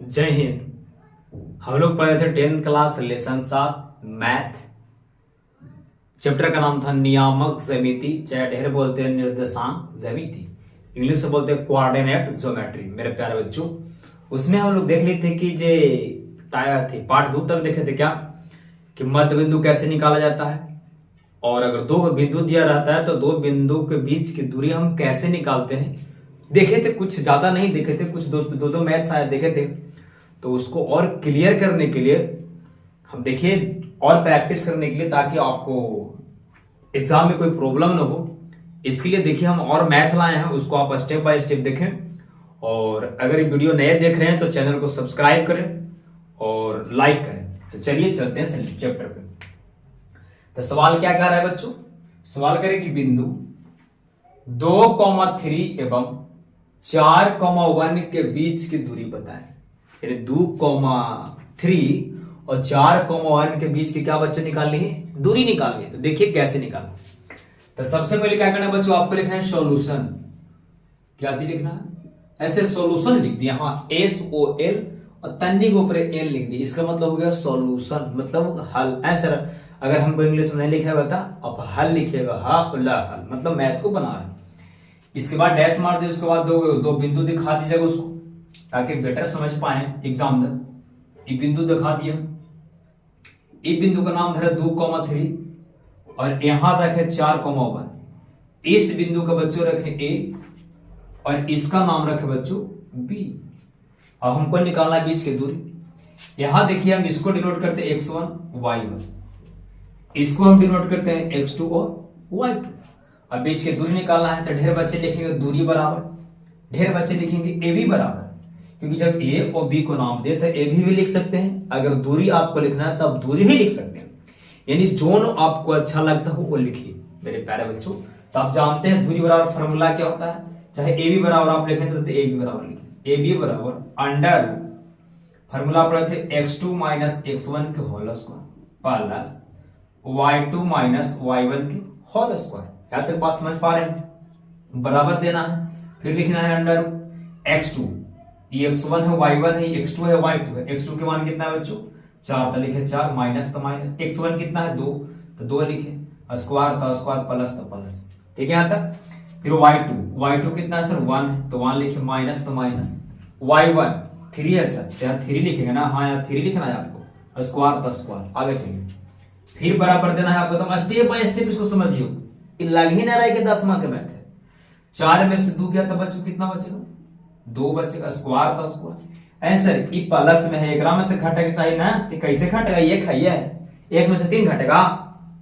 जय हिंद। हम लोग पढ़े थे 10th class lesson 7 math. Chapter का नाम था नियामक ज्यामिति, चाहे ढेर बोलते हैं निर्देशांक ज्यामिति, इंग्लिश से बोलते हैं कोऑर्डिनेट ज्योमेट्री। मेरे प्यारे बच्चों, उसमें हम लोग देख लिए थे कि जे टायर थे पार्ट 2 तक देखे थे क्या कि मध्य बिंदु कैसे निकाला जाता है, और अगर दो बिंदु दिया रहता है तो दो बिंदु के बीच की दूरी हम कैसे निकालते हैं देखे थे। कुछ ज्यादा नहीं देखे थे, कुछ दो मैथ शायद देखे थे। तो उसको और क्लियर करने के लिए हम देखिए और प्रैक्टिस करने के लिए, ताकि आपको एग्जाम में कोई प्रॉब्लम ना हो, इसके लिए देखिए हम और मैथ लाए हैं। उसको आप स्टेप बाय स्टेप देखें, और अगर ये वीडियो नए देख रहे हैं तो चैनल को सब्सक्राइब करें और लाइक करें। तो चलिए चलते हैं चैप्टर पे। तो सवाल क्या कह रहा है बच्चों? सवाल करें कि बिंदु 2,3 एवं 4,1 के बीच की दूरी बताएं। 2,3 और 4,1 के बीच की क्या बच्चों निकालनी है? दूरी निकालनी है। तो देखिए कैसे निकालना। तो सबसे पहले क्या करना है बच्चों? आपको लिखना है सॉल्यूशन। क्या चीज लिखना है? ऐसे सॉल्यूशन लिख दिया, हाँ SOL और तन्नी के ऊपर L लिख दिया। इसका मतलब हो गया सॉल्यूशन, मतलब हल। ऐसा अगर हमको इंग्लिश में नहीं लिखा बता, आप हल लिखिएगा, हल मतलब मैथ को बना रहे। इसके बाद डैश मार दे, उसके बाद दो बिंदु दिखा दीजिएगा उसको, ताकि बेटर समझ पाए एग्जाम में। ये बिंदु दिखा दिया, ये बिंदु का नाम धरे 2,3 और यहां रखे 4,1। इस बिंदु का बच्चों रखे A और इसका नाम रखे बच्चों B। अब हमको निकालना है बीच की दूरी। यहां देखिए हम इसको डिनोट करते हैं X1 Y1, इसको हम डिनोट करते हैं X2 और Y2। अब बीच की दूरी निकालना है तो ढेर बच्चे लिखेंगे दूरी बराबर, ढेर बच्चे लिखेंगे AB बराबर, क्योंकि जब A और B को नाम दे तो AB भी लिख सकते हैं। अगर दूरी आपको लिखना है तब दूरी भी लिख सकते हैं, यानी जोन आपको अच्छा लगता हो वो लिखिए मेरे प्यारे बच्चों। तो आप जानते हैं दूरी बराबर फॉर्मूला क्या होता है, चाहे AB बराबर आप लिखना चाहते हैं AB बराबर लिखिए। AB बराबर अंडर फॉर्मूला पढ़े थे X2 माइनस X1 के whole square plus Y2 minus Y1 के होल स्क्वायर। क्या तक बात समझ पा रहे हैं? बराबर देना है, फिर लिखना है अंडर X2, ये X1 है Y1 है, X2 है Y2 है। X2 के मान कितना है बच्चों? 4, तो लिखे 4 माइनस तो माइनस। X1 कितना है? 2, तो 2 लिखे, स्क्वायर तो स्क्वायर, प्लस तो प्लस। ठीक है यहाँ तक। फिर Y2 कितना है सर? 1 है, तो 1 लिखे, माइनस तो माइनस। Y1 3 है सर, तो यहाँ 3 लिखेंगे ना, हाँ यहाँ 3 लिखना है आपको, स्क्वायर तो स्क्वायर। आगे चलिए, फिर बराबर देना है आपको। तो स्टेप बाय स्टेप इसको समझियो, लग ही ना रहा है कि 10 माह के मैथ है। 4 में से 2 गया तो बच्चों कितना बचेगा? 2 बचेगा, स्क्वायर तो स्क्वायर। ऐसे ये प्लस में है, एक में से घटेगा चाहिए ना, तो कैसे घटेगा? ये खाइए, 1 में से 3 घटेगा,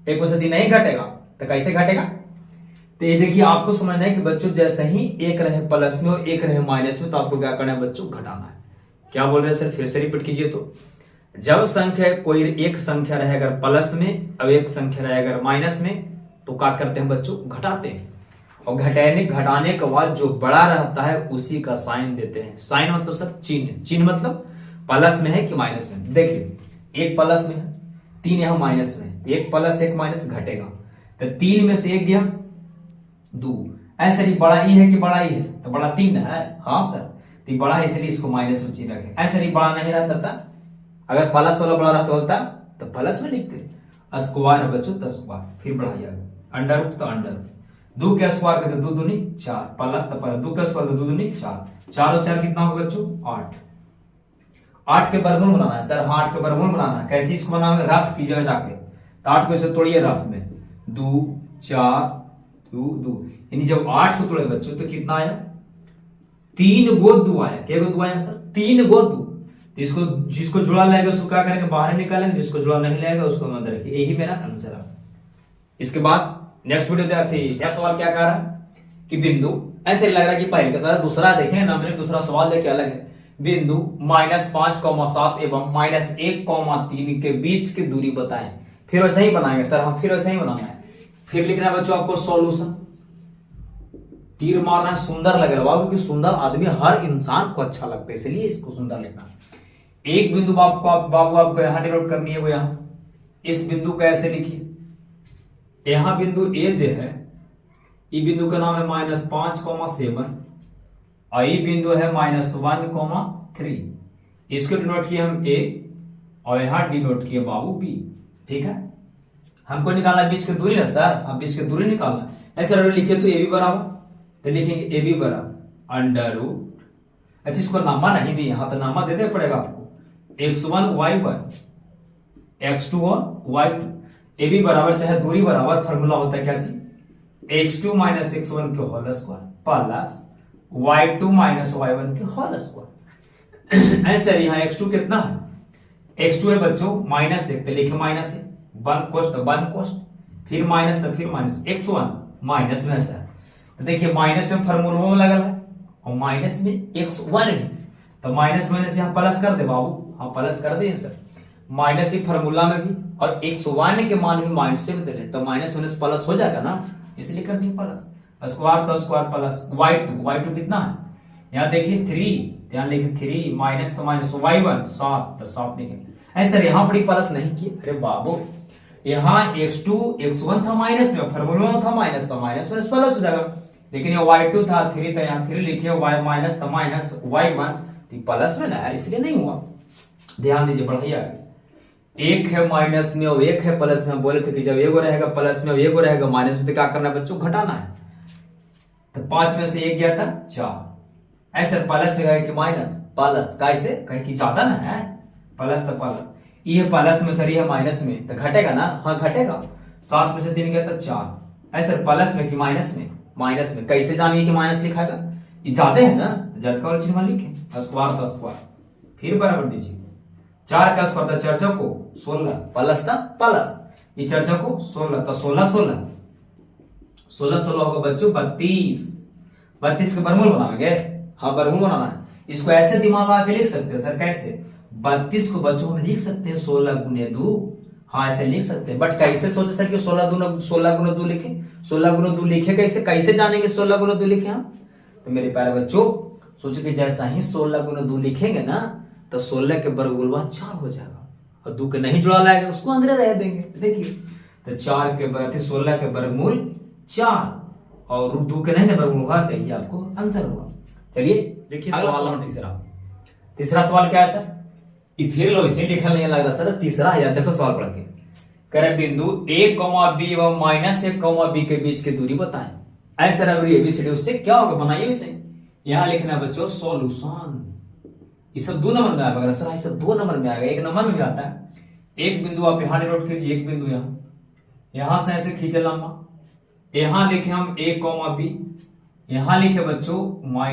1 में से 3 नहीं घटेगा, तो कैसे घटेगा? तो ये देखिए आपको समझना है कि बच्चों जैसे ही एक रहे प्लस में और एक रहे माइनस में, तो आपको क्या करना है बच्चों? घटाना है। क्या बोल रहे हैं सर? फिर से रिपीट कीजिए। तो जब संख्या कोई एक संख्या रहे अगर प्लस में, अब एक संख्या रहे अगर माइनस में, तो क्या करते हैं बच्चों? घटाते हैं। और घटाने के बाद जो बड़ा रहता है उसी का साइन देते हैं। साइन मतलब सर चिन्ह, चिन्ह मतलब प्लस में है कि माइनस में। देखिए एक प्लस में है, 3 यहां माइनस में, एक प्लस एक माइनस घटेगा, तो 3 में से 1 गया 2। ऐसे ही बड़ा ही है कि बड़ा ही है, तो बड़ा 3 है, हाँ सर, तो बड़ा है इसलिए इसको माइनस में चिन्ह रखें। ऐसे ही बड़ा नहीं रहता था, अगर प्लस वाला बड़ा रहता होता तो प्लस में लिखते। स्क्वायर है बच्चों तो स्क्वायर, फिर बढ़ाइएगा, अंडर रूट तो अंडर, 2 के स्क्वायर करते 2 दूनी 4, प्लस तो प्लस, 2 के स्क्वायर 2 दूनी 4, 4 और 4 कितना होगा बच्चों? 8। 8 के वर्गमूल बनाना है सर, 8 के वर्गमूल बनाना है। कैसे इसको बनाओगे? रफ कीजिएगा जाके, तो 8 को इसे तोड़िए रफ में, 2 4 2 2, यानी जब 8 को तोड़े बच्चों तो कितना आया? 3 गो 2 आया। क्या गो 2 आया सर? 3 गो 2। इसको जिसको जुड़ा लगेगा उसको क्या करेंगे? बाहर निकालेंगे, जिसको जुड़ा नहीं लगेगा उसको अंदर रखिए। यही मेरा आंसर है। इसके बाद नेक्स्ट वीडियो क्या सवाल क्या कह रहा है कि बिंदु, ऐसे लग रहा है कि पहले का सवाल दूसरा देखें ना, मैंने दूसरा सवाल देखे अलग है। बिंदु -5,7 एवं -1,3 के बीच की दूरी बताएं। फिर वैसे ही बनाएंगे सर, हम फिर वैसे ही बनाना है। फिर लिखना है बच्चों आपको सॉल्यूशन, तीर मारना है, सुंदर लग रहा है, क्योंकि सुंदर आदमी हर इंसान को अच्छा लगता है, इसलिए इसको सुंदर लिखना। एक बिंदु बाबू आपको यहां डिनोट करनी है, वो यहां इस बिंदु को ऐसे लिखिए। यहां बिंदु ए जो है, ये बिंदु का नाम है -5,7 और ये बिंदु है -1,3। इसको डिनोट किए हम ए और यहाँ डिनोट किए बाबू बी। ठीक है, हमको निकालना बीच की दूरी ना सर, हम बीच की दूरी निकालना। ऐसे अगर लिखिए तो ए बी बराबर, तो लिखेंगे ए बी बराबर अंडर रूट, अच्छा इसको नामा नहीं दिए यहाँ तो नामा देना पड़ेगा आपको, x1 y1 x2 और y2, ए बी बराबर चाहे दूरी बराबर, फॉर्मूला होता है क्या चीज, x2 माइनस x1 के whole square plus y2 minus y1 के होल स्क्वायर। ऐसे यहाँ x2 कितना है, x2 है बच्चों माइनस एक, तो लिखे माइनस एक, वन कोस्ट फिर माइनस तो फिर माइनस, x1 माइनस में सर, तो देखिए माइनस में फॉर्मूला में लगल है और माइनस में x1 है, तो माइनस माइनस यहाँ प्लस कर दे बाबू, हाँ प्लस कर दे सर, माइनस ही फॉर्मूला में भी और x1 के मान भी माइनस से बदले, तो माइनस माइनस प्लस हो जाएगा ना, इसलिए कर दिए प्लस, स्क्वायर तो स्क्वायर प्लस y2 कितना है, यहाँ देखिए 3, यहाँ लिखे 3 माइनस तो माइनस y1 7, तो 7 लिखे। ऐसे यहाँ पर प्लस नहीं किए, अरे बाबू यहाँ x2 x1 था माइनस में, फॉर्मूला था माइनस, तो माइनस माइनस प्लस हो जाएगा, लेकिन ये y2 था 3, तो यहाँ 3 लिखे, y माइनस तो माइनस y1 तो प्लस में ना है, इसलिए नहीं हुआ। ध्यान दीजिए बढ़िया, एक है माइनस में और एक है प्लस में, बोले थे कि जब एगो रहेगा प्लस में और एगो रहेगा माइनस में तो क्या करना है बच्चों, घटाना है, तो 5 में से 1 गया था 4, ऐसे प्लस गया कि माइनस प्लस, कैसे कहीं की ज्यादा ना है, प्लस तो प्लस, ये प्लस में सर ये माइनस में तो घटेगा ना, हाँ घटेगा, 7 में से 3 गया था 4, ऐसे प्लस में कि माइनस में कैसे जानिए कि माइनस लिखाएगा, ये ज्यादा है ना, ज्यादा वाला चिन्ह लिखे, स्क्वायर तो स्क्वायर, फिर बराबर दीजिए, 4 का स्क्वायर था 4 चौको 16 प्लस था प्लस, ये 4 चौको 16, तो 16 होगा बच्चों 32 के बर्मूल बनाएंगे, हाँ बर्मूल बनाना है, इसको ऐसे दिमाग लगा के लिख सकते हैं सर, कैसे 32 को बच्चों हम लिख सकते हैं 16 गुने 2, हाँ ऐसे लिख सकते हैं, बट कैसे सोचे सर कि 16 गुना 2 लिखे, 16 गुना 2 लिखे कैसे जानेंगे 16 गुना 2 लिखे हम, तो मेरे प्यारे बच्चों सोचो कि जैसा ही 16 गुना 2 लिखेंगे ना तो 16 के वर्गमूल 4 हो जाएगा, और 2 के नहीं जुड़ा लाएगा उसको अंदर रह देंगे, देखिए तो 4 के 16 के वर्गमूल 4 और 2 के नहीं वर्गमूल होगा, तो ये आपको आंसर होगा। चलिए देखिए सवाल नंबर तीसरा सवाल क्या है सर, ये फिर लो इसे लिखल नहीं लग रहा सर, तीसरा है, देखो सवाल पढ़ के, करे बिंदु a, b एवं -a, b के बीच की दूरी बताएं। ऐसा अगर ये एबीसीडी उससे क्या होगा, बनाइए इसे, यहां लिखना है बच्चों सॉल्यूशन, ये सब 2 नंबर में आएगा सर, ये सब 2 नंबर में आएगा, 1 नंबर में भी आता है। एक बिंदु आप यहां डिनोट कीजिए, एक बिंदु यहां से ऐसे खींचे लंबा, यहां लिखे हम a, b, यहां लिखे बच्चों -a,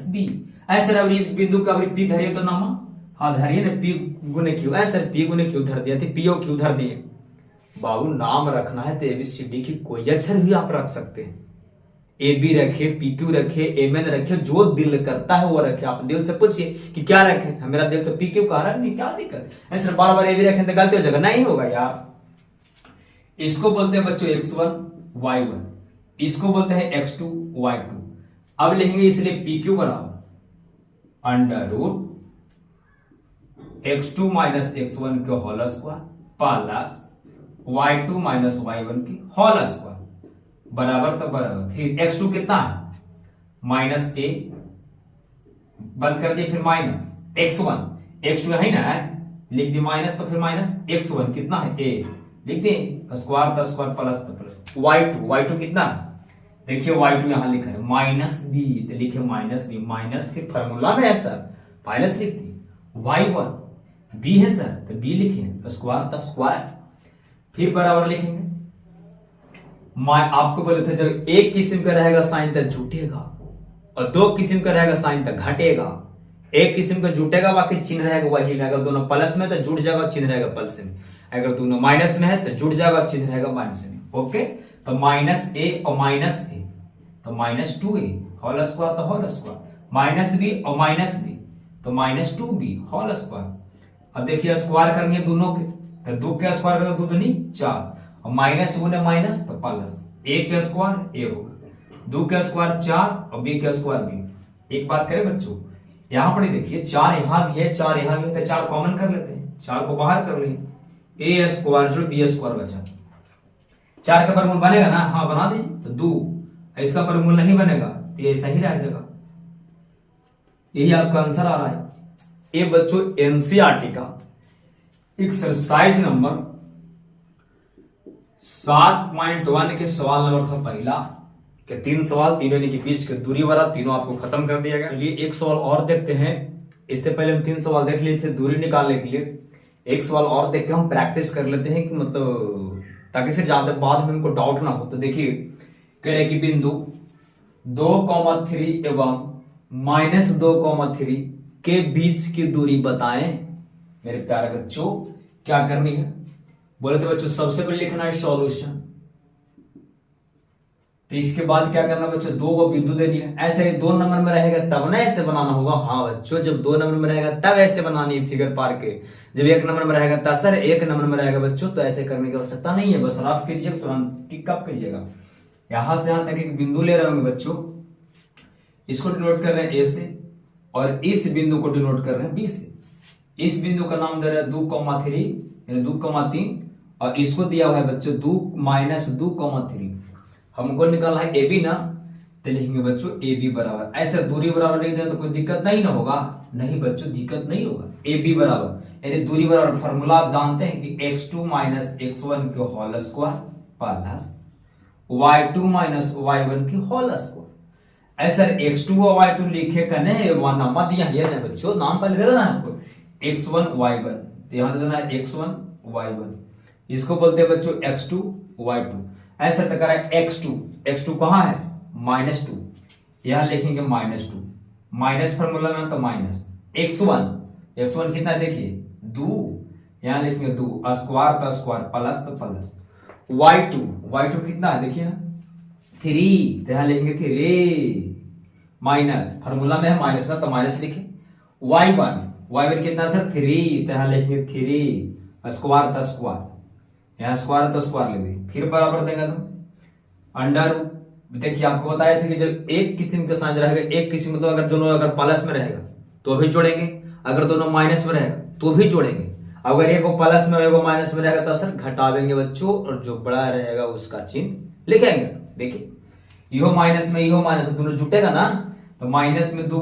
-b, ऐसे अगर इस बिंदु का अगर p धरिए तो नामा, हाँ धरिए ना, p गुने q, ऐसे p गुने q धर दिया, p और q धर दिए, बाबू नाम रखना है तो एबीसीडी की कोई अक्षर भी आप रख सकते हैं, ए बी रखे, पी क्यू रखे, एम एन रखे, जो दिल करता है वो रखे, आप दिल से पूछिए कि क्या रखे, मेरा दिल तो पी क्यू कह रहा है, नहीं क्या दिक्कत, ऐसे बार बार ए बी रखें तो गलती हो जाएगा, नहीं होगा यार। इसको बोलते हैं बच्चों x1 y1, इसको बोलते हैं x2 y2। अब लिखेंगे इसलिए पी क्यू बराबर under root x2 minus x1 के whole square plus y2 minus y1 की होल स्क्वायर बराबर, तो बराबर फिर x2 कितना है -a, बंद कर दिए, फिर माइनस x2 है ना, लिख दी माइनस, तो फिर माइनस x1 कितना है a, लिख दिए स्क्वायर तो स्क्वायर प्लस तो प्लस, y2 कितना है, देखिए y2 यहां लिखा है -b, तो लिखे -b, माइनस फिर फॉर्मूला में है सर माइनस लिख दी, y1 b है सर तो b लिखे, स्क्वायर तो स्क्वायर, फिर बराबर लिखेंगे, आपको बोले थे जब एक किस्म का रहेगा साइन तो जुटेगा और 2 किस्म का रहेगा साइन तो घटेगा, एक किस्म का जुटेगा बाकी चिन्ह रहेगा वही रहेगा, दोनों प्लस में तो जुट जाएगा, चिन्ह रहेगा प्लस में, अगर दोनों माइनस में है तो जुट जाएगा, चिन्ह रहेगा माइनस में, ओके, तो -a और -a तो -2a होल स्क्वायर तो होल स्क्वायर, -b और -b तो -2b होल स्क्वायर। अब देखिए स्क्वायर करेंगे दोनों के, तो 2 के स्क्वायर करें 2 दूनी 4 और माइनस गुने माइनस तो प्लस, a के स्क्वायर a होगा, 2 के स्क्वायर 4 और b के स्क्वायर b। एक बात करें बच्चों, यहां पर देखिए 4 यहां भी है 4 यहां भी है, तो 4 कॉमन कर लेते हैं, 4 को बाहर कर लिए, a स्क्वायर जो b स्क्वायर बचा, 4 का वर्गमूल बनेगा ना, हाँ बना दीजिए, तो 2, इसका वर्गमूल नहीं बनेगा तो ये ऐसा ही रह जाएगा, यही आपका आंसर आ रहा है। ये बच्चों एनसीईआरटी का एक्सरसाइज नंबर 7.1 के सवाल नंबर था पहला के 3 सवाल, तीनों के बीच की दूरी वाला, तीनों आपको खत्म कर दिया गया। चलिए एक सवाल और देखते हैं। इससे पहले हम 3 सवाल देख लिए थे दूरी निकालने के लिए। एक सवाल और देख के हम प्रैक्टिस कर लेते हैं कि मतलब ताकि फिर ज्यादा बाद में हमको डाउट ना हो। तो देखिए कह रहे कि बिंदु 2,3 एवं -2,3 के बीच की दूरी बताएं। मेरे प्यारे बच्चों क्या करनी है, बोले थे बच्चों सबसे पहले लिखना है सॉल्यूशन। तो इसके बाद क्या करना बच्चों, 2 को बिंदु दे दिया। ऐसे 2 नंबर में रहेगा तब ना ऐसे बनाना होगा। हाँ बच्चों जब 2 नंबर में रहेगा तब ऐसे बनानी है फिगर पार के। जब 1 नंबर में रहेगा तब सर 1 नंबर में रहेगा बच्चों तो ऐसे करने की आवश्यकता नहीं है। बस रफ कीजिए, तुरंत टिक अप कीजिएगा। यहां से यहां तक एक बिंदु ले रहे होंगे बच्चों, इसको डिनोट कर रहे हैं ए से और इस बिंदु को डिनोट कर रहे हैं बी से। इस बिंदु का नाम दे रहे हैं 2,3 यानी 2,3 और इसको दिया हुआ है बच्चों 2 - 2,3। हमको निकालना है ए बी ना, तो लिखेंगे बच्चों ए बी बराबर। ऐसे दूरी बराबर लिख दें तो कोई दिक्कत नहीं ना होगा। नहीं बच्चों दिक्कत नहीं होगा। ए बी बराबर यानी दूरी बराबर फॉर्मूला आप जानते हैं कि x2 - x1 के whole square plus y2 - y1 के होल स्क्वायर। ऐसा x2 और y2 लिखे का नहीं, वन मत दिया है बच्चों, नाम पर लिख देना है आपको x1 y1। तो यहां देना है x1 y1, इसको बोलते हैं बच्चों x2 y2। ऐसा तो करा x2 कहां है -2, यहां लिखेंगे -2 माइनस फॉर्मूला में तो माइनस x1 कितना है देखिए 2, यहां लिखेंगे 2 स्क्वायर तो स्क्वायर प्लस तो प्लस y2 कितना है देखिए 3, तो यहां लिखेंगे 3 माइनस फॉर्मूला में है माइनस ना तो माइनस लिखे। y1 कितना सर 3, तो यहां लिखेंगे 3 स्क्वायर तो स्क्वायर, यहां स्क्वायर तो स्क्वायर लिख दी। फिर बराबर देंगे तो अंडर। देखिए आपको बताया था कि जब एक किस्म का साइन रहेगा, एक किस्म मतलब अगर दोनों अगर प्लस में रहेगा तो भी जोड़ेंगे, अगर दोनों माइनस में रहेगा तो भी जोड़ेंगे। अगर एक प्लस में एक माइनस में रहेगा तो सर घटावेंगे बच्चों और जो बड़ा रहेगा उसका चिन्ह लिखेंगे। देखिए यो माइनस में यो माइनस दोनों जुटेगा ना, तो माइनस में 2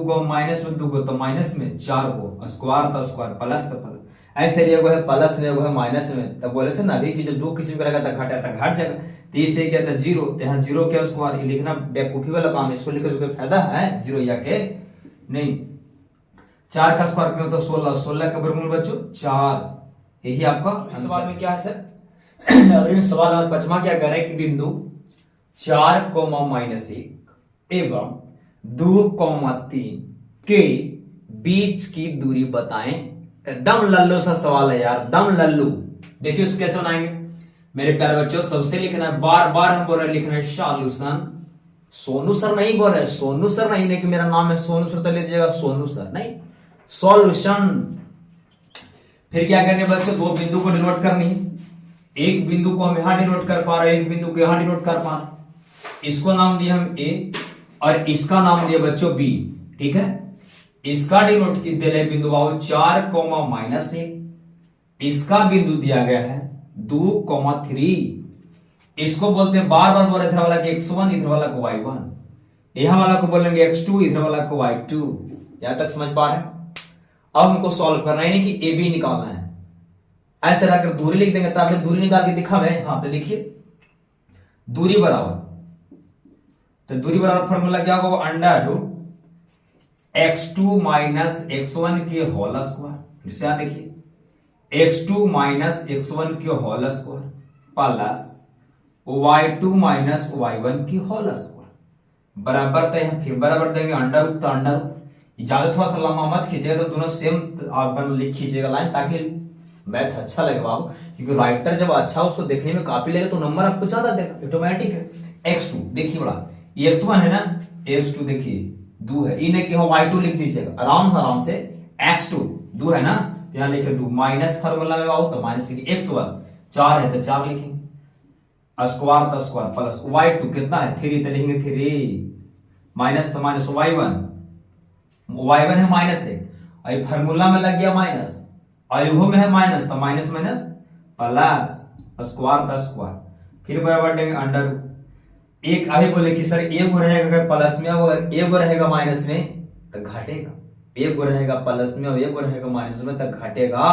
को तो माइनस में 4 को स्क्वायर तो स्क्वायर प्लस तो प्लस। ऐसे लिए है प्लस में है माइनस में, तब बोले थे ना अभी कि जब 2 किसी का रहेगा तो घटा तो घट जाएगा। तो इसे क्या था 0, तो यहाँ 0 के स्क्वायर ये लिखना बेवकूफी वाला काम है, इसको लिखने से कोई फायदा है 0 या के नहीं। 4 का स्क्वायर किया तो 16 का वर्गमूल बच्चों 4। यही आपका सवाल में क्या है सर। अभी सवाल नंबर 5वां क्या कर रहे हैं कि बिंदु 4, -1 एवं 2,3 के बीच की दूरी बताएं। एकदम लल्लू सा सवाल है यार, दम लल्लू। देखिए उसको कैसे बनाएंगे मेरे प्यारे बच्चों। सबसे लिखना है, बार बार हम बोल रहे लिखना है सॉल्यूशन। सोनू सर नहीं बोल रहे, सोनू सर नहीं कि मेरा नाम है सोनू सर तो ले लीजिएगा सोनू सर नहीं, सॉल्यूशन। फिर क्या करने बच्चों, 2 बिंदु को डिनोट करनी है। एक बिंदु को हम यहां डिनोट कर पा रहे हैं, एक बिंदु को यहां डिनोट कर पा रहे। इसको नाम दिया हम ए और इसका नाम दिया बच्चों बी, ठीक है। इसका डिनोट दे रहे बिंदु 4, -1, इसका बिंदु दिया गया है 2,3। इसको बोलते हैं बार बार बोले इधर वाला के x1 इधर वाला को y1, यहां वाला को बोलेंगे x2 इधर वाला को y2। यहां तक समझ पा रहे हैं। अब हमको सॉल्व करना है कि ए बी निकालना है। ऐसे रखकर दूरी लिख देंगे, ताकि दूरी निकाल के दिखा है। हाँ तो लिखिए दूरी बराबर, तो दूरी बराबर फॉर्मूला क्या होगा अंडर x2 - x1 के होल स्क्वायर। जिसे यहां देखिए x2 - x1 के whole square plus y2 - y1 की होल स्क्वायर बराबर। तो यहां फिर बराबर देंगे अंडर रूट, तो अंडर रूट ज्यादा थोड़ा सा लंबा मत खींचेगा, तो दोनों सेम आप लिख खींचेगा लाइन, ताकि मैथ अच्छा लगे बाबू। क्योंकि राइटर जब अच्छा उसको देखने में काफी लगे तो नंबर आपको ज्यादा देगा, ऑटोमेटिक है। x2 देखिए बड़ा ये x1 है ना, x2 देखिए 2 है, इन्हें कि y2 लिख दीजिएगा आराम से x2 2 है ना, यहां लिखे 2 माइनस फॉर्मूला में आओ तो माइनस लिखिए। x1 4 है तो 4 लिखेंगे, स्क्वायर तो स्क्वायर प्लस y2 कितना है 3, तो लिखेंगे 3 माइनस तो माइनस y1 है -1 और फॉर्मूला में लग गया माइनस, अयुहो में है माइनस तो माइनस प्लस स्क्वायर तो स्क्वायर। फिर बराबर देंगे अंडर। एक अभी बोले कि सर एक रहेगा अगर प्लस में और एक रहेगा माइनस में तो घटेगा, एक गो रहेगा प्लस में और एक गो रहेगा माइनस में, तक घटेगा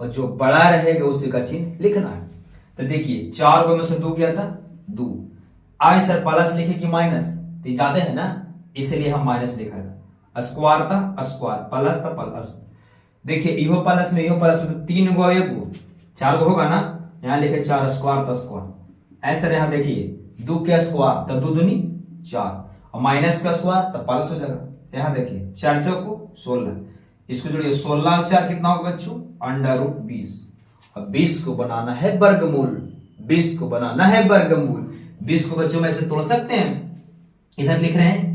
और जो बड़ा रहेगा उसी का चिन्ह लिखना है। तो देखिए 4 गो में से 2 क्या था 2। अब सर प्लस लिखे कि माइनस, तो ज्यादा है ना इसलिए हम माइनस लिखा। स्क्वायर था स्क्वायर, प्लस था प्लस। देखिए इहो प्लस में इहो प्लस में, तो 3 गो एक गो 4 गो होगा ना, यहाँ लिखे 4 स्क्वायर तो स्क्वायर। ऐसा यहाँ देखिए 2 के स्क्वायर तो 2 दूनी 4 और माइनस का स्क्वायर तो प्लस हो जाएगा। यहाँ देखिए 4 चौको 16, इसको जोड़िए 16 और 4 कितना होगा बच्चों √20। और 20 को बनाना है वर्गमूल, 20 को बनाना है वर्गमूल। 20 को बच्चों में से तोड़ सकते हैं, इधर लिख रहे हैं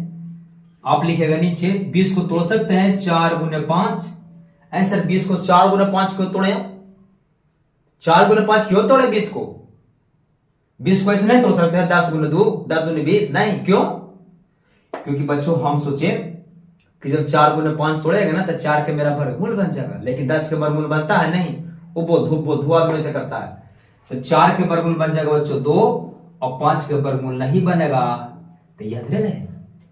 आप लिखेगा नीचे 20 को तोड़ सकते हैं 4 गुने 5। ऐसा 20 को 4 गुने 5 क्यों तोड़े, 4 गुने 5 क्यों तोड़े 20 को? 20 को ऐसे नहीं तोड़ सकते हैं 10 गुने 2 10 गुने 20, नहीं क्यों? क्योंकि बच्चों हम सोचे कि जब 4 गुने 5 तोड़ेगा ना तो 4 के मेरा वर्गमूल बन जाएगा, लेकिन 10 के वर्गमूल बनता है नहीं, वो आदमी से करता है। तो 4 के वर्गमूल बन जाएगा बच्चों 2 और 5 के वर्गमूल नहीं बनेगा। तो याद रहे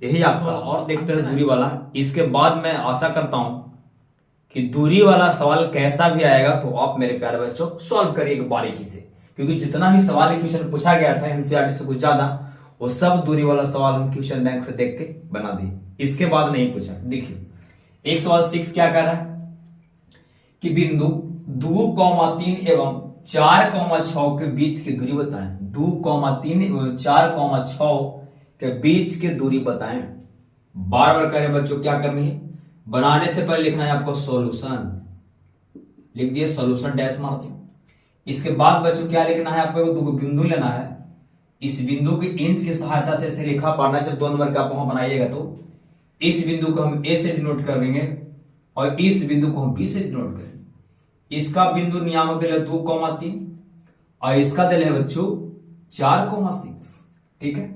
यही आपका। और देखते हैं दूरी वाला। इसके बाद मैं आशा करता हूं कि दूरी वाला सवाल कैसा भी आएगा तो आप मेरे प्यारे बच्चों सॉल्व करिएगा बारीकी से, क्योंकि जितना भी सवाल क्वेश्चन पूछा गया था एनसीईआरटी से कुछ ज्यादा, वो सब दूरी वाला सवाल हम क्वेश्चन बैंक से देख के बना दिए। इसके बाद नहीं पूछा। देखिए एक सवाल 6 क्या कर रहा है कि बिंदु 2,3 एवं 4,6 के बीच की दूरी बताएं। 2,3 एवं 4,6 के बीच की दूरी बताएं। बार बार करें बच्चों, क्या करनी है, बनाने से पहले लिखना है आपको सॉल्यूशन, लिख दिए सॉल्यूशन डैश मार दिए। इसके बाद बच्चों क्या लिखना है आपको, 2 बिंदु लेना है। इस बिंदु की इंच की सहायता से ऐसे रेखा पाड़ना, जब 2 नंबर का आप वहां बनाइएगा तो इस बिंदु को हम ए से डिनोट कर लेंगे और इस बिंदु को हम बी से डिनोट करेंगे। इसका बिंदु नियामक दिले 2,3 और इसका दिले बच्चों 4,6। ठीक है,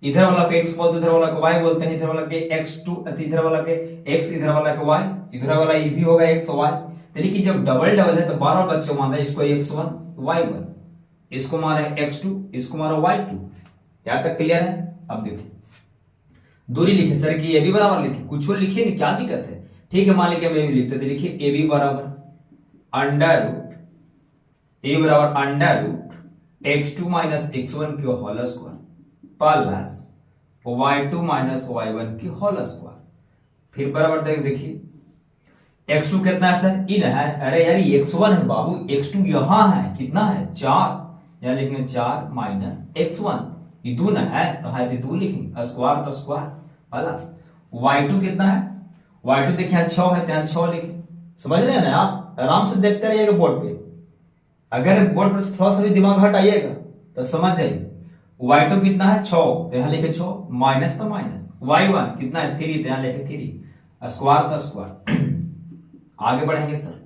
इधर वाला को x बोलते, इधर वाला को y बोलते हैं, इधर वाला के x2, इधर वाला के x, इधर वाला के y, इधर वाला ये भी होगा x y। देखिए जब डबल डबल है तो बार बार बच्चों मान रहे हैं इसको x1 y1, इसको मारे x2, इसको मारो y2। यहां तक क्लियर है? अब देखिए दूरी लिखे सर कि ए बी बराबर लिखे, कुछ और लिखिए ना, क्या दिक्कत है? ठीक है, मान लीजिए मैं भी लिखते थे, लिखिए ए बी बराबर under root x2 minus x1 की whole square plus y2 minus y1 की होल स्क्वायर। फिर बराबर देखिए x2 कितना है सर, इन है, अरे यार x1 है बाबू, x2 यहां है, कितना है 4, यहां लिखेंगे 4 माइनस x1, ये 2 ना है तो है 2 लिखेंगे, स्क्वायर तो स्क्वायर प्लस y2 कितना है, y2 देखिए 6 है तो 6 लिखेंगे। समझ रहे हैं ना आप? आराम से देखते रहिएगा बोर्ड पे, अगर बोर्ड पर थोड़ा सा भी दिमाग हटाइएगा तो समझ जाइए। y2 कितना है 6 तो यहां लिखे 6, माइनस तो माइनस, y1 कितना है 3 तो यहां लिखे 3, स्क्वायर तो स्क्वायर। आगे बढ़ेंगे सर,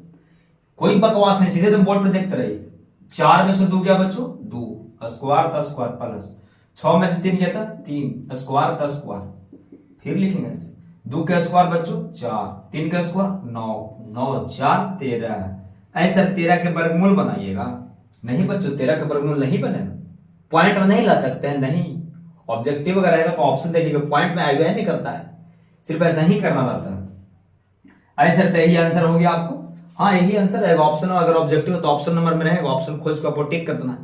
कोई बकवास नहीं, सीधे तुम बोर्ड पर देखते रहिए। 4 में से 2 क्या बच्चों 2, स्क्वायर तो स्क्वायर प्लस 6 में से 3 क्या था 3, स्क्वायर तो स्क्वायर। फिर लिखेंगे ऐसे 2 का स्क्वायर बच्चों 4, 3 का स्क्वायर 9, 9 4 13। ऐसा 13 के वर्गमूल बनाइएगा। नहीं बच्चों 13 का वर्गमूल नहीं बनेगा, पॉइंट में नहीं ला सकते हैं, नहीं। ऑब्जेक्टिव अगर रहेगा तो ऑप्शन देखिएगा, पॉइंट में आइडिया नहीं करता है, सिर्फ ऐसा ही करना रहता है। ऐसा तो यही आंसर हो गया आपको, हाँ यही आंसर रहेगा ऑप्शन। अगर ऑब्जेक्टिव है तो ऑप्शन नंबर में रहेगा, ऑप्शन खोज को आपको टिक कर देना।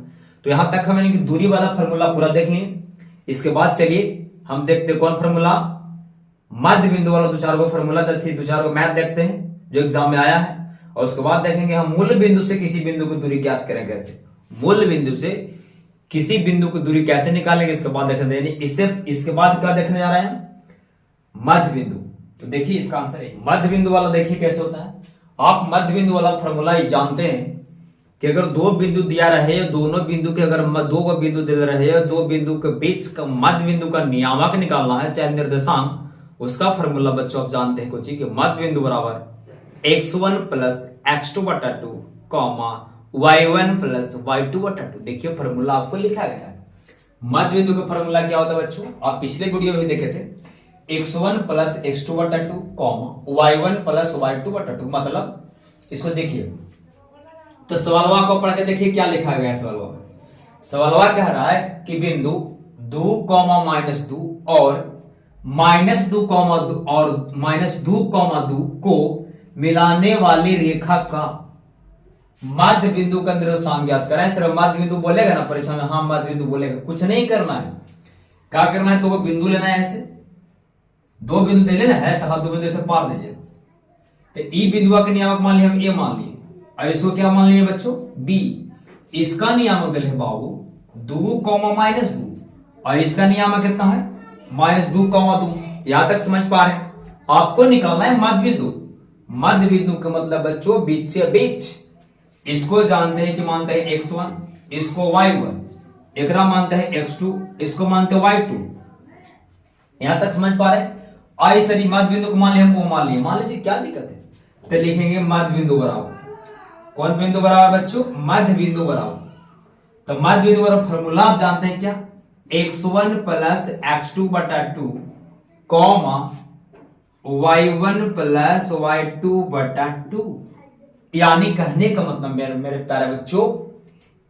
तो यहां तक हमें दूरी वाला फॉर्मूला पूरा देख लिए। इसके बाद चलिए हम देखते हैं कौन फॉर्मूला, मध्य बिंदु वाला 2-4 गो फॉर्मूला थी, 2-4 गो मैथ देखते हैं जो एग्जाम में आया है, और उसके बाद देखेंगे हम मूल बिंदु से किसी बिंदु की दूरी ज्ञात करें कैसे, मूल बिंदु से किसी बिंदु की दूरी कैसे निकालेंगे, इसके बाद देखेंगे। इसके बाद क्या देखने जा रहे हैं, मध्य बिंदु। तो देखिए इसका आंसर है मध्य बिंदु वाला। देखिए कैसे होता है, आप मध्य बिंदु वाला फॉर्मूला जानते हैं कि अगर 2 बिंदु दिया रहे, दोनों बिंदु के अगर 2 को बिंदु दे रहे हैं, 2 बिंदु के बीच का मध्य बिंदु का नियामक निकालना है, चाहे निर्देशांक, उसका फॉर्मूला बच्चों आप जानते हैं कुछ ही, कि मध्य बिंदु बराबर x1 प्लस x2 बटा 2 कॉमा y1 प्लस y2 बटा 2। देखिए फॉर्मूला आपको लिखा गया है। मध्य बिंदु का फॉर्मूला क्या होता है बच्चों, आप पिछले वीडियो में देखे थे, x1 प्लस x2 बटा 2 कॉमा y1 प्लस y2 बटा 2। मतलब इसको देखिए तो सवालवा को पढ़ के देखिए क्या लिखा गया है सवालवा में। सवालवा कह रहा है कि बिंदु 2, -2 और -2, और -2, को मिलाने वाली रेखा का मध्य बिंदु का निर्देशांक ज्ञात करें। सिर्फ मध्य बिंदु बोलेगा ना परीक्षा में, हाँ मध्य बिंदु बोलेगा, कुछ नहीं करना है। क्या करना है, तो वो बिंदु लेना है, ऐसे 2 बिंदु दे लेना है, तो हाँ 2 बिंदु से पार दीजिए। तो ई बिंदुआ के नियामक मान लिया हम ए मान लिए, और इसको क्या मान लिए बच्चों, बी। इसका नियामक दिले बाबू 2, -2, और इसका नियामक कितना है, -2, 2। यहां तक समझ पा रहे हैं। आपको निकालना है मध्य बिंदु। मध्य बिंदु का मतलब बच्चों बीच से बीच। इसको जानते हैं कि मानते हैं x1, इसको y1, एकरा मानते हैं x2, इसको मानते हैं y2। यहां तक समझ पा रहे हैं। आई सरी मध्य बिंदु को मान लिया हम, वो मान लिए, मान लीजिए, क्या दिक्कत है। तो लिखेंगे मध्य बिंदु बराबर, कौन बिंदु बराबर बच्चों, मध्य बिंदु बराबर। तो मध्य बिंदु बराबर फॉर्मूला आप जानते हैं क्या, x1 + x2/2 comma y1 + y2/2। यानी कहने का मतलब मेरे प्यारे बच्चों,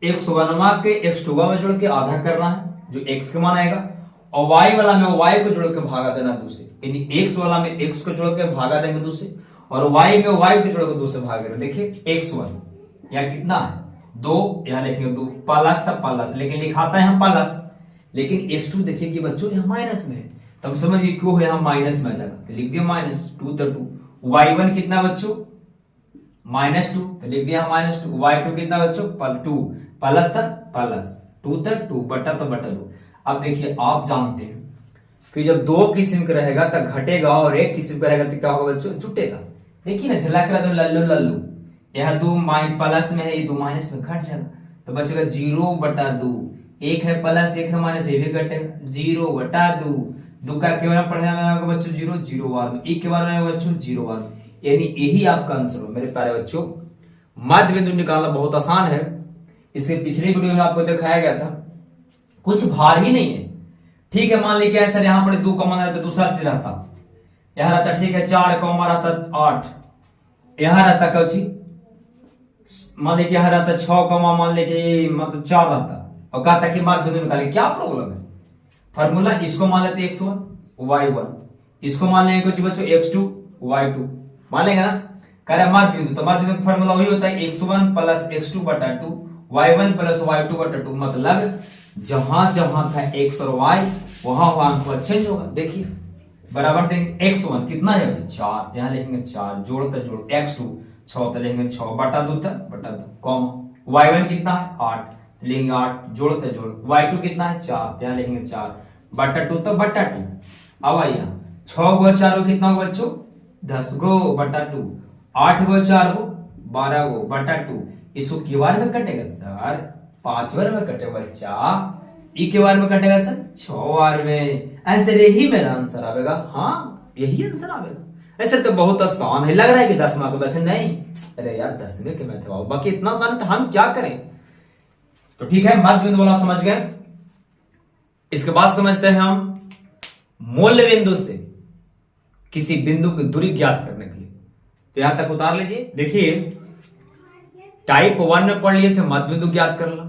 x1 के x2 में जोड़ के आधा करना है, जो x का मान आएगा, और y वाला में y को जोड़ के भागा देना 2 से। यानी x वाला में x को जोड़ के भागा देंगे 2 से, और y में y को जोड़ के 2 से भाग देंगे। देखिए x1 यहाँ कितना है, 2, यहाँ लिखेंगे 2, प्लस था प्लस, लेकिन लिखाता है हम प्लस, लेकिन x2 देखिए कि बच्चों यहाँ माइनस में है, तब समझिए क्यों है, यहाँ माइनस में आ जाएगा, तो लिख दिया -2, तो 2। y1 कितना बच्चों, -2, तो लिख दिया -2। y2 कितना बच्चों, 2, प्लस था प्लस, 2 तक 2, बटा तो बटा 2। अब देखिए आप जानते हैं कि जब 2 किस्म का रहेगा तो घटेगा, और 1 किस्म का रहेगा तो क्या होगा बच्चों, जुटेगा। देखिए ना, झला कर दो लल्लू लल्लू, यह 2 प्लस में है, ये 2 माइनस में, घट जाएगा, तो बचेगा 0/2। 1 है प्लस, 1 है माइनस, ये भी घटेगा, 0/2। 2 का के बारे में पढ़ने में बच्चों 0, 0 बार में, 1 के बारे में बच्चों 0 बार में, यानी यही आपका आंसर हो मेरे प्यारे बच्चों। मध्य बिंदु निकालना बहुत आसान है। इसके पिछले वीडियो में आपको दिखाया गया था, कुछ भार ही नहीं है। ठीक है, मान लीजिए सर यहाँ पर 2 कॉमन रहता, दूसरा चीज रहता, यहाँ रहता, ठीक है, 4 कॉमन रहता 8, यहाँ रहता कौची, मान लीजिए यहाँ रहता 6 कॉमा, मान लीजिए मतलब 4 रहता, और कहता कि मध्य बिंदु निकाले, क्या प्रॉब्लम है। फॉर्मूला इसको मान लेते x1 y1, इसको मान लेंगे कुछ बच्चों x2 y2, मान लेंगे ना। कह रहे मध्य बिंदु, तो मध्य बिंदु फॉर्मूला वही होता है x1 + x2/2 y1 + y2/2, मतलब जहां जहां था x और y वहां वहां चेंज होगा। देखिए बराबर देंगे, x1 कितना है 4, यहां लिखेंगे 4, जोड़ता जोड़, x2 6, तो लेंगे 6/2 बटा 2, कॉमा y1 कितना है 8, लेंगे 8, जोड़ते जोड़, y2 कितना है 4, यहाँ लिखेंगे 4/2, तो बटा 2। अब आइए 6 गो 4 गो कितना होगा बच्चों, 10 गो बटा 2, 8 गो 4 गो 12 गो बटा 2। इसको के बार में कटेगा सर, 5 बार में कटेगा बच्चा, ई के बार में कटेगा सर 6 बार में। ऐसे यही मेरा आंसर आएगा, हाँ यही आंसर आएगा। ऐसे तो बहुत आसान है, लग रहा है कि 10 मार्क बैठे, नहीं अरे यार 10वें के मैथ बाकी इतना आसान, तो हम क्या करें। तो ठीक है, मध्य बिंदु वाला समझ गए। इसके बाद समझते हैं हम मूल बिंदु से किसी बिंदु की दूरी ज्ञात करने के लिए। तो यहां तक उतार लीजिए। देखिए टाइप 1 में पढ़ लिए थे मध्य बिंदु ज्ञात करना,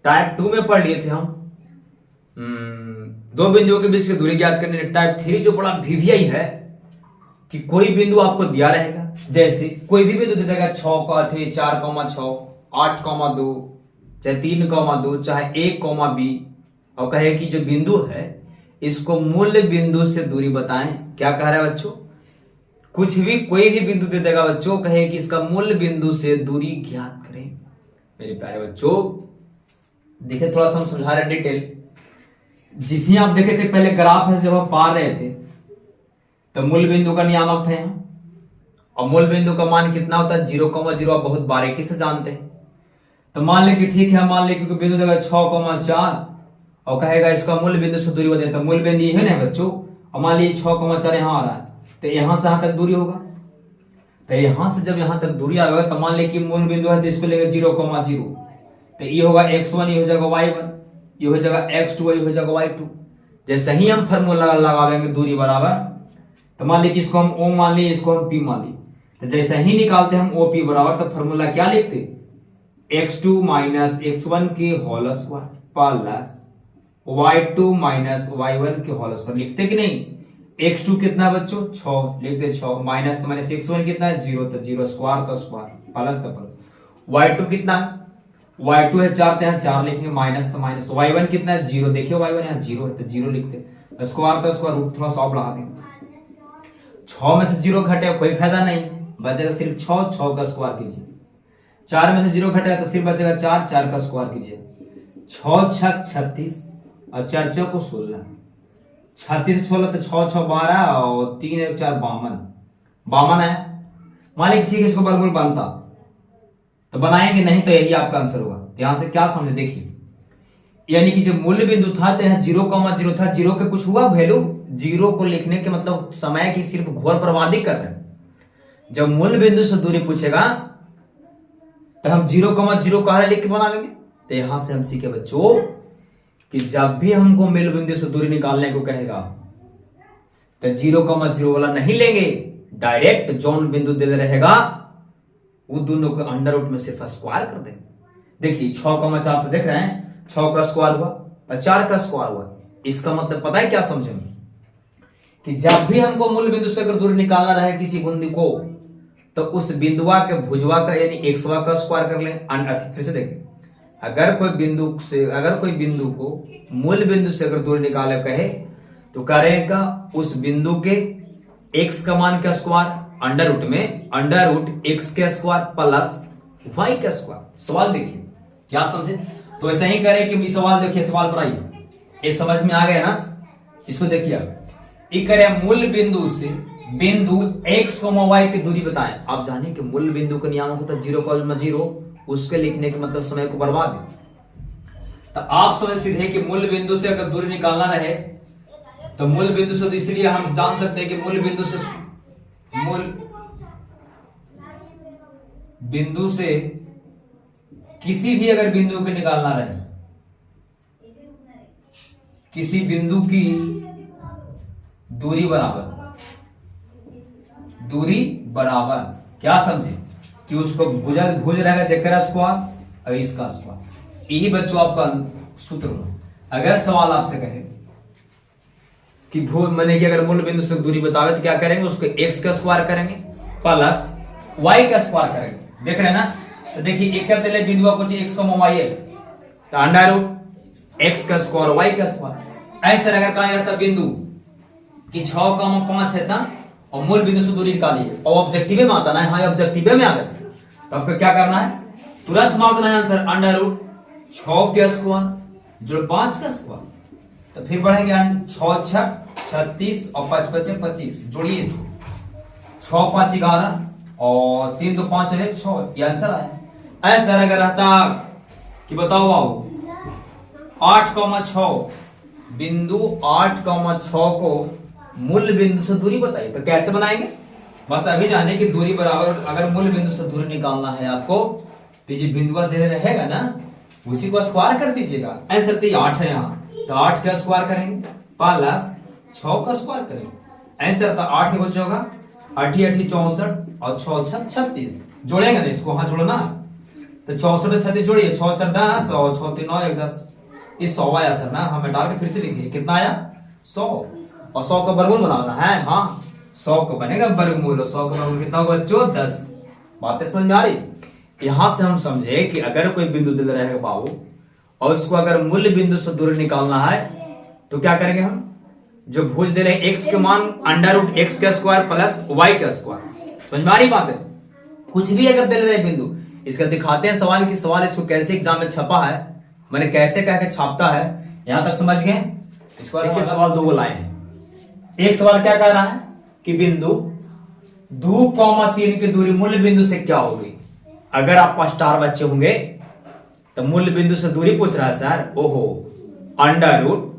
टाइप 2 में पढ़ लिए थे हम 2 बिंदुओं के बीच की दूरी ज्ञात करने। टाइप 3 जो बड़ा वीवीआई है कि कोई बिंदु आपको दिया रहेगा, जैसे कोई भी बिंदु दे देगा 6 का 4,6, 8,2, चाहे 3,2, चाहे 1,b, और कहे कि जो बिंदु है इसको मूल बिंदु से दूरी बताएं। क्या कह रहा है बच्चों, कुछ भी कोई भी बिंदु दे देगा बच्चों, कहे कि इसका मूल बिंदु से दूरी ज्ञात करें। मेरे प्यारे बच्चों देखिए, थोड़ा सा हम समझा रहे डिटेल। जिसे आप देखे थे पहले ग्राफ है, जब आप पा रहे थे तो मूल बिंदु का नियामक था यहाँ, और मूल बिंदु का मान कितना होता है 0,0, आप बहुत बारीकी से जानते हैं। तो मान ले कि ठीक है, मान ले क्योंकि बिंदु देगा 6,4 और कहेगा इसका मूल बिंदु से दूरी बताइए, तो मूल बिंदु ये है ना बच्चों, और मान लीजिए 6,4 यहाँ आ रहा है, तो यहां से यहां तक दूरी होगा। तो यहां से जब यहां तक दूरी आएगा तो मान ले कि मूल बिंदु है, तो इसको लेंगे 0,0, तो ये होगा x1, ये हो जाएगा y1, ये हो जाएगा x2, ये हो जाएगा y2। जैसे ही हम फॉर्मूला लगावेंगे दूरी बराबर, तो मान लीजिए इसको हम o मान लिए, इसको हम p मान लिए, तो जैसे ही निकालते हम OP बराबर, तो फॉर्मूला क्या लिखते, x2 - x1 के whole square plus y2 - y1 के होल स्क्वायर, लिखते कि नहीं। x2 कितना है बच्चों 6, लिखते 6 माइनस तो माइनस x1 कितना है 0, तो 0 स्क्वायर तो स्क्वायर प्लस तो प्लस। y2 कितना है, y2 है 4, तो यहाँ 4 लिखेंगे, माइनस तो माइनस। y1 कितना है 0, देखिए y1 यहाँ 0 है तो 0 लिखते, स्क्वायर तो स्क्वायर, रूट थोड़ा सा और बढ़ा देंगे। 6 में से 0 घटे कोई फायदा नहीं, बचेगा सिर्फ 6, 6 का स्क्वायर कीजिए। 4 में से 0 घटेगा तो सिर्फ बचेगा 4, 4 का स्क्वायर कीजिए। 6 छक 36 और 4 चौको 16, 36 16 तो 6 6 12 और 3 1 4 52, 52 है। मान लीजिए ठीक है, इसको बरगुल बनता तो बनाएंगे, नहीं तो यही आपका आंसर होगा। यहां से क्या समझे देखिए, यानी कि जो मूल्य बिंदु था तो यहाँ 0,0 था, 0 के कुछ हुआ वैल्यू, 0 को लिखने के मतलब समय की सिर्फ घोर बर्बादी कर रहे हैं। जब मूल्य बिंदु से दूरी पूछेगा तो हम 0,0 कहा लिख के बना लेंगे। तो यहां से हम सीखे बच्चों कि जब भी हमको मूल्य बिंदु से दूरी निकालने को कहेगा तो 0,0 वाला नहीं लेंगे, डायरेक्ट जौन बिंदु दिल रहेगा वो दोनों को अंडर रूट में सिर्फ स्क्वायर कर देंगे। देखिए 6,4 देख रहे हैं, 6 का स्क्वायर हुआ और 4 का स्क्वायर हुआ। इसका मतलब पता है क्या समझे कि जब भी हमको मूल बिंदु से अगर दूरी निकालना रहे किसी बिंदु को, तो उस बिंदुआ के भुजवा का यानी एक्सवा का स्क्वायर कर लें। फिर से देखें, अगर कोई बिंदु को मूल बिंदु से अगर दूरी निकाले कहे तो करेगा उस बिंदु के एक्स का मान का स्क्वायर अंडर रूट में अंडर रूट एक्स के स्क्वायर प्लस वाई का स्क्वायर। सवाल देखिए क्या समझे, तो ऐसा ही करें कि सवाल देखिए, सवाल पर आइए, ये समझ में आ गया ना। इसको देखिए ये करें मूल बिंदु से बिंदु x, y की दूरी बताएं। आप जाने कि मूल बिंदु का नियम होता है 0,0, उसके लिखने के मतलब समय को बर्बाद। तो आप समझ सीधे कि मूल बिंदु से अगर दूरी निकालना रहे तो मूल बिंदु से, तो इसलिए हम जान सकते हैं कि मूल बिंदु से किसी भी अगर बिंदु को निकालना रहे, किसी बिंदु की दूरी बराबर क्या समझे कि उसको भुज रहेगा जकरा स्क्वायर और इसका स्क्वायर। यही बच्चों आपका सूत्र होगा। अगर सवाल आपसे कहे कि मैंने कि अगर मूल बिंदु से दूरी बतावे तो क्या करेंगे, उसको x का स्क्वायर करेंगे प्लस y का स्क्वायर करेंगे। देख रहे हैं ना, तो देखिए एक करते ले बिंदुआ को x का y है तो अंडर रूट x का स्क्वायर y का स्क्वायर। ऐसे अगर कहा रहता बिंदु कि 6,5 है था और मूल बिंदु से दूरी निकालिए और ऑब्जेक्टिव में आता ना, हाँ ऑब्जेक्टिव में आ गया, तो आपको क्या करना है, तुरंत मार देना है आंसर अंडर रूट 6 के स्क्वायर जो 5 का स्क्वायर। तो फिर बढ़ेंगे 6 छक 36 और 5 बचे 25, जोड़िए इसको, 6 5 11 और 3 2 5 है 6, ये आंसर आया। ऐसा अगर रहता कि बताओ बाबू 8,6 बिंदु 8,6 को मूल बिंदु से दूरी बताइए, तो कैसे बनाएंगे, बस अभी जाने की दूरी बराबर अगर मूल बिंदु से दूरी निकालना है आपको तो जो बिंदुआ दे रहेगा ना उसी को स्क्वायर कर दीजिएगा। ऐसे 8 है यहाँ तो 8 का स्क्वायर करेंगे प्लस 6 का स्क्वायर करेंगे। ऐसे 8 के बच्चे होगा 8 8 64 और 6 6 36, जोड़ेंगे ना इसको, हाँ जोड़ना तो 64 36 जोड़िए, 6 4 10 और 6 3 9 1 10, ये 100 आया सर ना, हमें डाल के फिर से लिखिए कितना आया 100 और 100 का वर्गमूल बनाना है, हाँ 100 का बनेगा वर्गमूल और 100 का वर्गमूल कितना होगा बच्चों 10। बातें समझ में आ रही। यहां से हम समझे कि अगर कोई बिंदु दिल रहेगा बाबू और उसको अगर मूल बिंदु से दूरी निकालना है तो क्या करेंगे, हम जो भुज दे रहे x के मान अंडर रूट x का स्क्वायर प्लस y का स्क्वायर। समझ में आ रही बात है, कुछ भी अगर दे रहे बिंदु, इसका दिखाते हैं सवाल की, सवाल इसको कैसे एग्जाम में छपा है, मैंने कैसे कह के छापता है, यहां तक समझ गए। इसको देखिए सवाल 2 लाए हैं। एक सवाल क्या कह रहा है कि बिंदु 2,3 की दूरी मूल बिंदु से क्या होगी। अगर आपका स्टार बच्चे होंगे तो मूल बिंदु से दूरी पूछ रहा है सर, ओहो अंडर रूट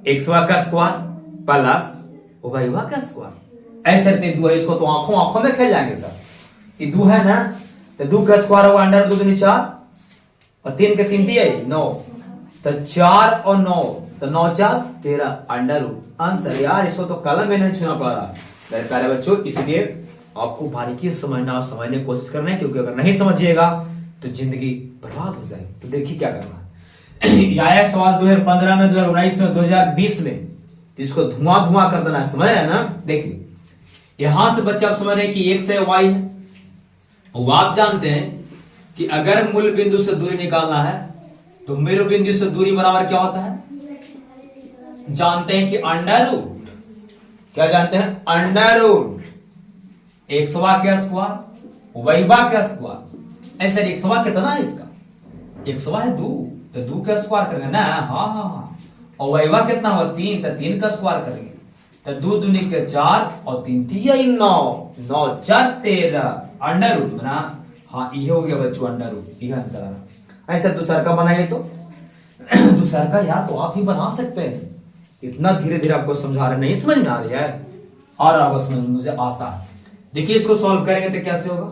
एक्सवा का स्क्वायर प्लस वाईवा का स्क्वायर। ऐसे 2 है, इसको तो आंखों में खेल जाएंगे सर। ये 2 है ना, तो 2 का स्क्वायर होगा अंडर रूट 2 4 और 3 के 3 दिए 9, तो 4 और 9 तो 9 4 13 अंडर रूट आंसर। यार इसको तो कलम में नहीं छूना पड़ रहा मेरे प्यारे बच्चों, इसलिए आपको बारीकी समझना और समझने की कोशिश करना है, क्योंकि अगर नहीं समझिएगा तो जिंदगी बर्बाद हो जाएगी। तो देखिए क्या करना है। आया सवाल 2015 में, 2019 में, 2020 में, तो इसको धुआं धुआं कर देना है, समझ रहे हैं ना। देखिए यहां से बच्चे आप समझ रहे हैं कि x है y है, वो आप जानते हैं कि अगर मूल बिंदु से दूरी निकालना है तो मूल बिंदु से दूरी बराबर क्या होता है, जानते हैं कि अंडर रूट, क्या जानते हैं, अंडर रूट एक्सवा का स्क्वायर वाईवा का स्क्वायर। ऐसे एक्सवा कितना है इसका, एक्सवा है 2, तो 2 का स्क्वायर करेंगे ना, हाँ। और वाईवा कितना हुआ 3, तो 3 का स्क्वायर करेंगे, तो 2 दूनी के 4 और 3 3 9, 9 4 13 अंडर रूट बना। हाँ ये हो गया बच्चों अंडर रूट, ये आंसर आ रहा। ऐसा दूसरा का बनाइए तो दूसरा का यार तो आप ही बना सकते हैं, इतना धीरे धीरे आपको समझा रहे, नहीं समझ में आ रही है, और आपको समझ में मुझे आसान। देखिए इसको सॉल्व करेंगे तो कैसे होगा,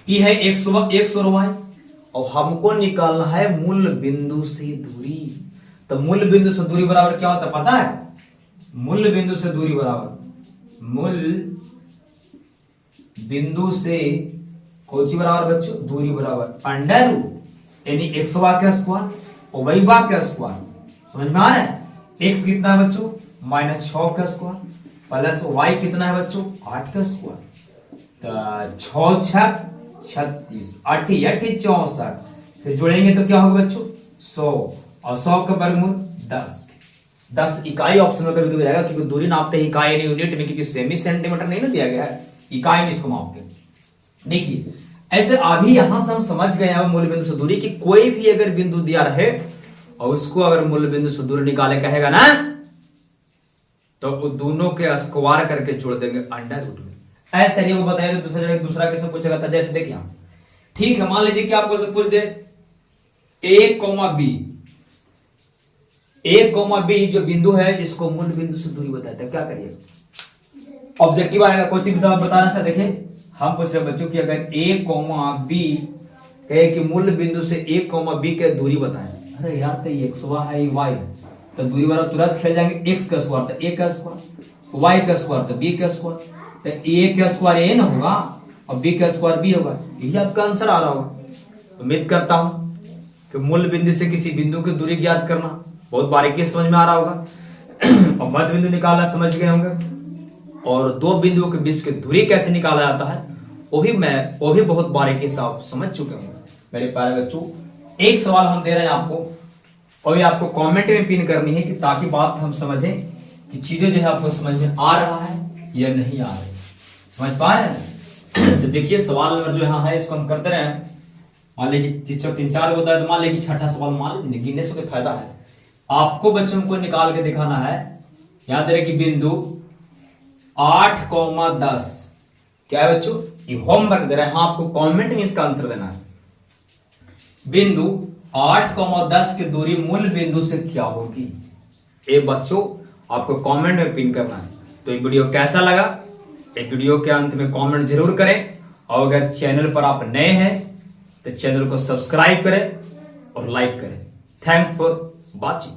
ये है x और y और हमको निकालना है मूल बिंदु से दूरी। तो मूल बिंदु से दूरी बराबर क्या होता है पता है, मूल बिंदु से दूरी बराबर, मूल बिंदु से कौन सी बराबर बच्चों, दूरी बराबर अंडर रूट यानी एक्स वा का स्क्वायर और वाई वा का स्क्वायर। समझ में आ रहा है, एक्स कितना है बच्चों -6 का स्क्वायर प्लस वाई कितना है बच्चों 8 का स्क्वायर, तो 6 6 36 8 8 64, फिर जोड़ेंगे तो क्या होगा बच्चों 100 और 100 का वर्गमूल 10 इकाई ऑप्शन में कभी जाएगा, क्योंकि दूरी नापते हैं इकाई नहीं यूनिट में, क्योंकि सेमी सेंटीमीटर नहीं ना दिया गया है, इकाई में इसको मापते हैं। देखिए ऐसे अभी यहां से हम समझ गए हैं मूल बिंदु से दूरी की, कोई भी अगर बिंदु दिया रहे और उसको अगर मूल बिंदु से दूरी निकाले कहेगा ना, तो वो दोनों के स्क्वायर करके जोड़ देंगे अंडर रूट में। ऐसे नहीं वो बताइए तो दूसरा जगह दूसरा कैसे पूछेगा था, जैसे देखिए ठीक है मान लीजिए कि आपको से पूछ दे a, b जो बिंदु है इसको मूल बिंदु से दूरी बताया था, क्या करिएगा, ऑब्जेक्टिव आएगा कोई बताना सा। देखिए हम पूछ रहे बच्चों कि अगर a, b कहे कि मूल बिंदु से a, b के दूरी बताएं, अरे यार तो ये x है ये y है, तो दूरी वाला तुरंत खेल जाएंगे, x का स्क्वायर तो a का स्क्वायर, y का स्क्वायर तो b का स्क्वायर, तो a का स्क्वायर a ना होगा और b का स्क्वायर b होगा, यही आपका आंसर आ रहा होगा। उम्मीद करता हूं कि मूल बिंदु से किसी बिंदु की दूरी ज्ञात करना बहुत बारीकी समझ में आ रहा होगा और मध्य बिंदु निकालना समझ गए होंगे, और दो बिंदुओं के बीच की दूरी कैसे निकाला जाता है वो भी बहुत बारीकी से आप समझ चुके होंगे मेरे प्यारे बच्चों। एक सवाल हम दे रहे हैं आपको और ये आपको कमेंट में पिन करनी है कि ताकि बात हम समझें कि चीजें जो है आपको समझ में आ रहा है या नहीं आ रही, समझ पा रहे हैं। तो देखिए सवाल नंबर जो यहाँ है इसको हम करते रहे, मान लीजिए 3-4 होता है तो मान लीजिए छठा सवाल मान लीजिए, गिनने से कोई फायदा है, आपको बच्चों को निकाल के दिखाना है। याद रहे कि बिंदु 8,10 क्या है बच्चों, ये होमवर्क दे रहे हैं, हाँ आपको कमेंट में इसका आंसर देना है। बिंदु 8,10 की दूरी मूल बिंदु से क्या होगी, ये बच्चों आपको कमेंट में पिन करना है। तो ये वीडियो कैसा लगा, एक वीडियो के अंत में कमेंट जरूर करें, और अगर चैनल पर आप नए हैं तो चैनल को सब्सक्राइब करें और लाइक करें। Thank for watching.